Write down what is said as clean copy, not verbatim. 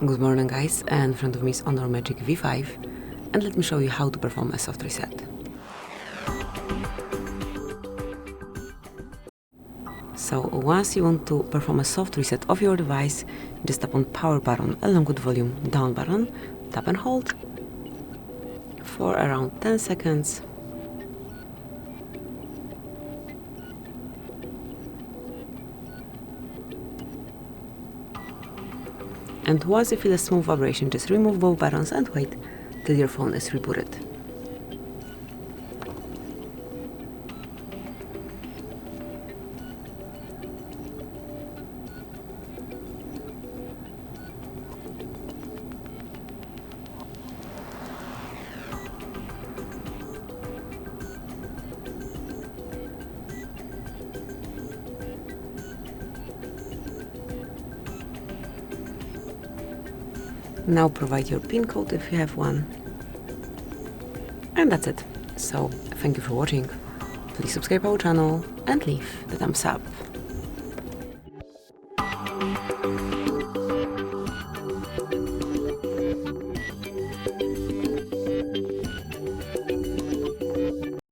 Good morning guys, and in front of me is Honor Magic V5, and let me show you how to perform a soft reset. So once you want to perform a soft reset of your device, just tap on power button along with volume down button, tap and hold for around 10 seconds. And once you feel a smooth vibration, just remove both buttons and wait till your phone is rebooted. Now provide your PIN code if you have one. And that's it. So thank you for watching. Please subscribe our channel and leave the thumbs up.